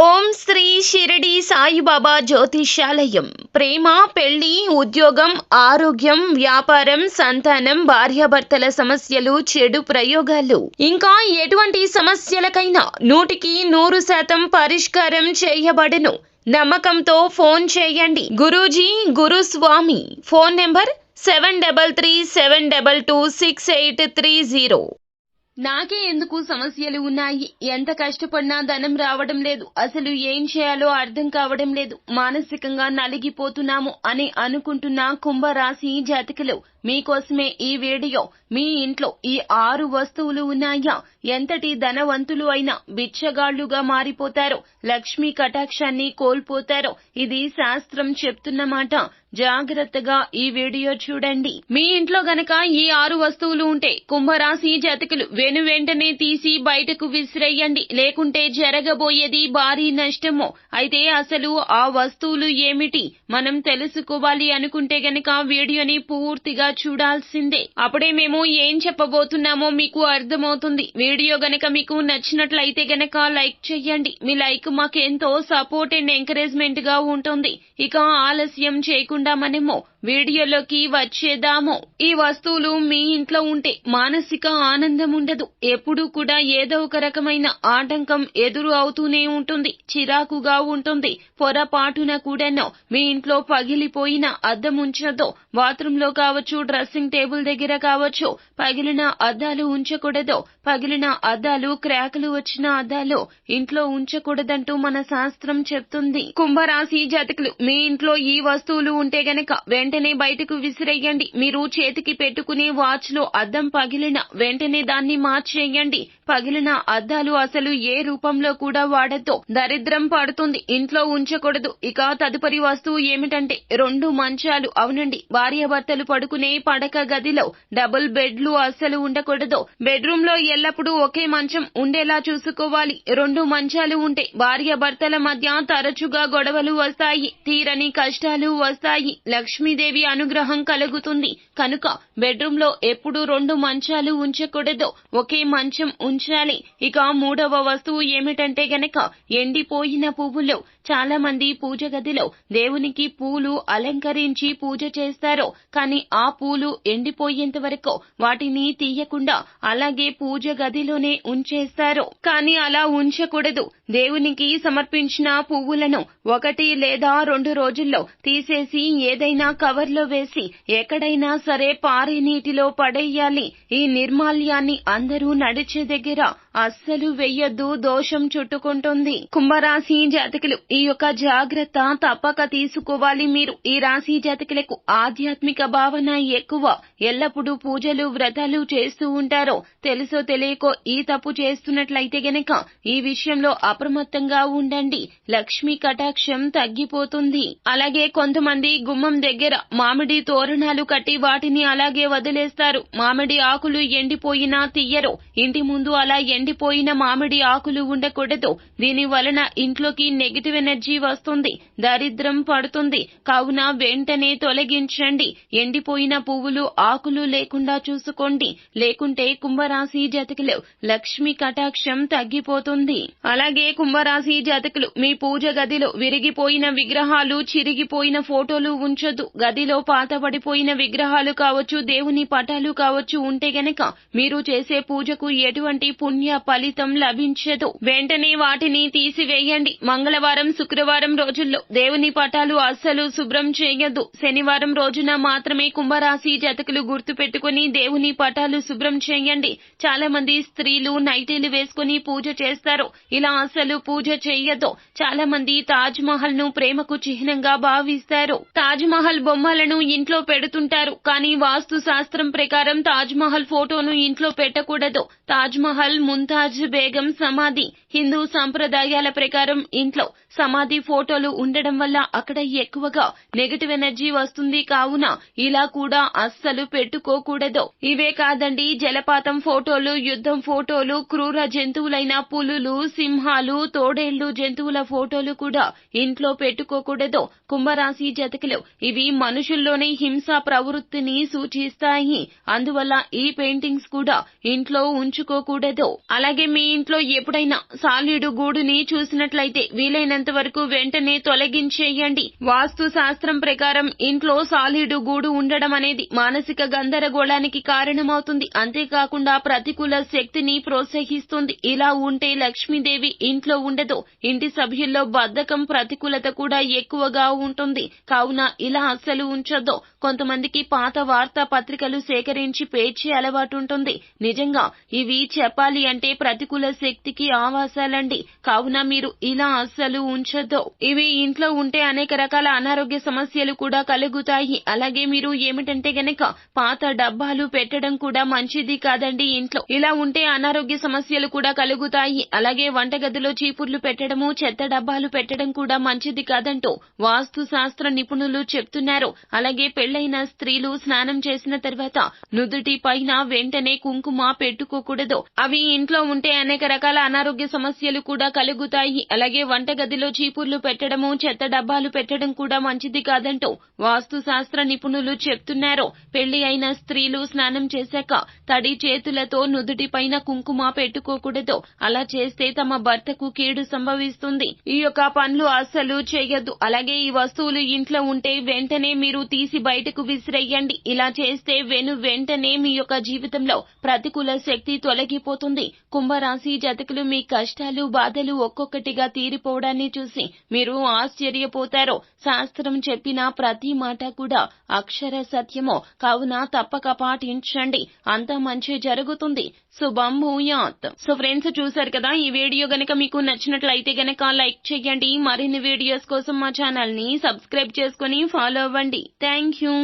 ఓం శ్రీ షిరిడి సాయిబాబా జ్యోతిషాలయం. ప్రేమ, పెళ్లి, ఉద్యోగం, ఆరోగ్యం, వ్యాపారం, సంతానం, భార్యాభర్తల సమస్యలు, చెడు ప్రయోగాలు, ఇంకా ఎటువంటి సమస్యలకైనా 100% పరిష్కారం చేయబడును. నమ్మకంతో ఫోన్ చేయండి. గురూజీ, గురుస్వామి. Phone number 7337226830. నాకే ఎందుకు సమస్యలు ఉన్నాయి, ఎంత కష్టపడినా ధనం రావడం లేదు, అసలు ఏం చేయాలో అర్థం కావడం లేదు, మానసికంగా నలిగిపోతున్నాము అని అనుకుంటున్న కుంభరాశి జాతకులు మీకోసమే ఈ వీడియో. మీ ఇంట్లో ఈ 6 వస్తువులు ఉన్నాయా? ఎంతటి ధనవంతులు అయినా బిచ్చగాళ్లుగా మారిపోతారో, లక్ష్మీ కటాక్షాన్ని కోల్పోతారో ఇది శాస్త్రం చెప్తున్నమాట. జాగ్రత్తగా ఈ వీడియో చూడండి. మీ ఇంట్లో గనక ఈ 6 వస్తువులు ఉంటే కుంభరాశి జాతకులు వెంటనే తీసి బయటకు విసిరేయండి, లేకుంటే జరగబోయేది భారీ నష్టము. అయితే అసలు ఆ వస్తువులు ఏమిటి మనం తెలుసుకోవాలి అనుకుంటే గనక వీడియోని పూర్తిగా చూడాల్సిందే. అప్పుడే మేము ఏం చెప్పబోతున్నామో మీకు అర్థమవుతుంది. వీడియో గనక మీకు నచ్చినట్లయితే గనక లైక్ చేయండి. మీ లైక్ మాకెంతో సపోర్ట్ అండ్ ఎంకరేజ్మెంట్ గా ఉంటుంది. ఇక ఆలస్యం చేయకుండా మనము వీడియోలోకి వచ్చేద్దాము. ఈ వస్తువులు మీ ఇంట్లో ఉంటే మానసిక ఆనందం ఉండదు. ఎప్పుడూ కూడా ఏదో ఒక రకమైన ఆటంకం ఎదురు అవుతూనే ఉంటుంది, చిరాకుగా ఉంటుంది. పొరపాటున కూడాను మీ ఇంట్లో పగిలిపోయిన అద్దం ఉంచదో, బాత్రూమ్ లో కావచ్చు, డ్రెస్సింగ్ టేబుల్ దగ్గర కావచ్చు, పగిలిన అద్దాలు ఉంచకూడదు. పగిలిన అద్దాలు, క్రాకులు వచ్చిన అద్దాలు ఇంట్లో ఉంచకూడదంటూ మన శాస్త్రం చెప్తుంది. కుంభరాశి జాతకులు మీ ఇంట్లో ఈ వస్తువులు ఉంటే గనక వెంటనే బయటకు విసిరేయండి. మీరు చేతికి పెట్టుకునే వాచ్ లో అద్దం పగిలిన వెంటనే దాన్ని మార్చేయండి. పగిలిన అద్దాలు అసలు ఏ రూపంలో కూడా వాడద్దు, దరిద్రం పడుతుంది, ఇంట్లో ఉంచకూడదు. ఇక తదుపరి వస్తువు ఏమిటంటే 2 మంచాలు. అవునండి, భార్యాభర్తలు పడుకునే పడక గదిలో డబుల్ బెడ్లు అస్సలు ఉండకూడదు. బెడ్రూమ్ లో ఎల్లప్పుడూ ఒకే మంచం ఉండేలా చూసుకోవాలి. 2 మంచాలు ఉంటే భార్యాభర్తల మధ్య తరచుగా గొడవలు వస్తాయి, తీరని కష్టాలు వస్తాయి, లక్ష్మీదేవి అనుగ్రహం కలుగుతుంది. కనుక బెడ్రూమ్ లో ఎప్పుడు 2 మంచాలు ఉంచకూడదు, ఒకే మంచం ఉంచాలి. ఇక 3వ వస్తువు ఏమిటంటే గనక ఎండిపోయిన పువ్వులు. చాలా మంది పూజ గదిలో దేవునికి పూలు అలంకరించి పూజ చేస్తారు, కానీ ఆ పూలు ఎండిపోయేంత వరకు వాటిని తీయకుండా అలాగే పూజ గదిలోనే ఉంచేస్తారు. కానీ అలా ఉంచకూడదు. దేవునికి సమర్పించిన పువ్వులను 1 లేదా 2 రోజుల్లో తీసేసి ఏదైనా కవర్లో వేసి ఎక్కడైనా సరే పారే నీటిలో పడేయాలి. ఈ నిర్మాల్యాన్ని అందరూ నడిచే దగ్గర అస్సలు వెయ్యొద్దు, దోషం చుట్టుకుంటుంది. కుంభరాశి జాతకులు ఈ యొక్క జాగ్రత్త తప్పక తీసుకోవాలి. మీరు ఈ రాశి జాతకులకు ఆధ్యాత్మిక భావన ఎక్కువ, ఎల్లప్పుడూ పూజలు వ్రతాలు చేస్తూ ఉంటారో, తెలుసో తెలియకో ఈ తప్పు చేస్తున్నట్లయితే గనక ఈ విషయంలో అప్రమత్తంగా ఉండండి. లక్ష్మీ కటాక్షం తగ్గిపోతుంది. అలాగే కొంతమంది గుమ్మం దగ్గర మామిడి తోరణాలు కట్టి వాటిని అలాగే వదిలేస్తారు. మామిడి ఆకులు ఎండిపోయినా తీయరు. ఇంటి ముందు అలా ఎండిపోయిన మామిడి ఆకులు ఉండకూడదు. దీని వలన ఇంట్లోకి నెగటివ్ ఎనర్జీ వస్తుంది, దరిద్రం పడుతుంది. కావున వెంటనే తొలగించండి. ఎండిపోయిన పువ్వులు, ఆకులు లేకుండా చూసుకోండి, లేకుంటే కుంభరాశి జాతకులు లక్ష్మీ కటాక్షం తగ్గిపోతుంది. అలాగే కుంభరాశి జాతకులు మీ పూజ గదిలో విరిగిపోయిన విగ్రహాలు, చిరిగిపోయిన ఫోటోలు ఉంచొద్దు. గదిలో పాతబడిపోయిన విగ్రహాలు కావచ్చు, దేవుని పటాలు కావచ్చు ఉంటే గనక మీరు చేసే పూజకు ఎటువంటి పుణ్య ఫలితం లభించదు. వెంటనే వాటిని తీసివేయండి. మంగళవారం, శుక్రవారం రోజుల్లో దేవుని పటాలు అస్సలు శుభ్రం చేయొద్దు. శనివారం రోజున మాత్రమే కుంభరాశి జాతకులు గుర్తు పెట్టుకుని దేవుని పటాలు శుభ్రం చేయండి. చాలా మంది స్త్రీలు నైటీలు వేసుకుని పూజ చేస్తారు. ఇలా అస్సలు పూజ చేయొద్దు. చాలా మంది తాజ్ మహల్ ను ప్రేమకు చిహ్నంగా భావిస్తారు. తాజ్ మహల్ బొమ్మలను ఇంట్లో పెడుతుంటారు, కానీ వాస్తు శాస్త్రం ప్రకారం తాజ్ మహల్ ఫోటోను ఇంట్లో పెట్టకూడదు. తాజ్ మహల్ ముంతాజ్ బేగం సమాధి. హిందూ సంప్రదాయాల ప్రకారం ఇంట్లో సమాధి ఫోటోలు ఉండడం వల్ల అక్కడ ఎక్కువగా నెగటివ్ ఎనర్జీ వస్తుంది. కావున ఇలా కూడా అస్సలు పెట్టుకోకూడదు. ఇవే కాదండి, జలపాతం ఫోటోలు, యుద్ధం ఫోటోలు, క్రూర జంతువులైన పులులు, సింహాలు, సింహాలు, తోడేళ్లు, జంతువుల ఫోటోలు కూడా ఇంట్లో పెట్టుకోకూడదు. కుంభరాశి జాతకులు, ఇవి మనుషుల్లోని హింసా ప్రవృత్తిని సూచిస్తాయి. అందువల్ల ఈ పెయింటింగ్స్ కూడా ఇంట్లో ఉంచుకోకూడదు. అలాగే మీ ఇంట్లో ఎప్పుడైనా సాలీడు గూడుని చూసినట్లయితే వీలైనంత వరకు వెంటనే తొలగించేయండి. వాస్తు శాస్త్రం ప్రకారం ఇంట్లో సాలీడు గూడు ఉండడం అనేది మానసిక గందరగోళానికి కారణమవుతుంది. అంతేకాకుండా ప్రతికూల శక్తిని ప్రోత్సహిస్తుంది. ఇలా ఉంటే లక్ష్మీదేవి ఇంట్లో ఉండదు. ఇంటి సభ్యుల్లో బద్ధకం, ప్రతికూలత కూడా ఎక్కువగా ఉంటుంది. కావున ఇలా అస్సలు ఉంచొద్దు. కొంతమందికి పాత వార్తా పత్రికలు సేకరించి పేర్చే అలవాటు ఉంటుంది. నిజంగా ఇవి చెప్పాలి అంటే ప్రతికూల శక్తికి ఆవాసాలండి. కావున మీరు ఇలా అస్సలు ఉంచొద్దు. ఇవి ఇంట్లో ఉంటే అనేక రకాల అనారోగ్య సమస్యలు కూడా కలుగుతాయి. అలాగే మీరు ఏమిటంటే గనక పాత డబ్బాలు పెట్టడం కూడా మంచిది కాదండి ఇంట్లో. ఇలా ఉంటే అనారోగ్య సమస్యలు కూడా కలుగుతాయి. అలాగే వంటగదిలో చీపుర్లు పెట్టడము, చెత్త డబ్బాలు పెట్టడం కూడా మంచిది కాదంటూ వాస్తు శాస్త్ర నిపుణులు చెప్తున్నారు. అలాగే పెళ్లైన స్త్రీలు స్నానం చేసిన తర్వాత నుదుటి పైన వెంటనే కుంకుమ పెట్టుకోకూడదు. అవి ఇంట్లో ఉంటే అనేక రకాల అనారోగ్య సమస్యలు కూడా కలుగుతాయి. అలాగే వంటగదిలో చీపుర్లు పెట్టడము, చెత్త డబ్బాలు పెట్టడం కూడా మంచిది కాదంటూ వాస్తు శాస్త్ర నిపుణులు చెప్తున్నారు. పెళ్లి అయిన స్త్రీలు స్నానం చేశాక తడి చేతులతో నుదుటి పైన కుంకుమ పెట్టుకోకూడదు. అలా చేస్తే తమ భర్తకు కీడు సంభవిస్తుంది. ఈ యొక్క పనులు అస్సలు చేయొద్దు. అలాగే ఈ వస్తువులు ఇంట్లో ఉంటే వెంటనే మీరు తీసి బయటకు విసిరేయండి. ఇలా చేస్తే వెంటనే మీ యొక్క జీవితంలో ప్రతికూల శక్తి తొలగిపోతుంది. కుంభరాశి జాతకులు, మీ కష్టాలు, బాధలు ఒక్కొక్కటిగా తీరిపోవడాన్ని చూసి మీరు ఆశ్చర్యపోతారు. శాస్త్రం చెప్పిన ప్రతి మాట కూడా అక్షర సత్యమో. కావున తప్పక పాటించండి. అంతా మంచి జరుగుతుంది. శుభం భూయాత్. సో ఫ్రెండ్స్, చూసారు కదా, ఈ వీడియో గనక మీకు నచ్చినట్లయితే గనక లైక్ చేయండి. మరిన్ని వీడియోస్ కోసం మా ఛానల్ ని సబ్స్క్రైబ్ చేసుకుని ఫాలో అవ్వండి. Thank you.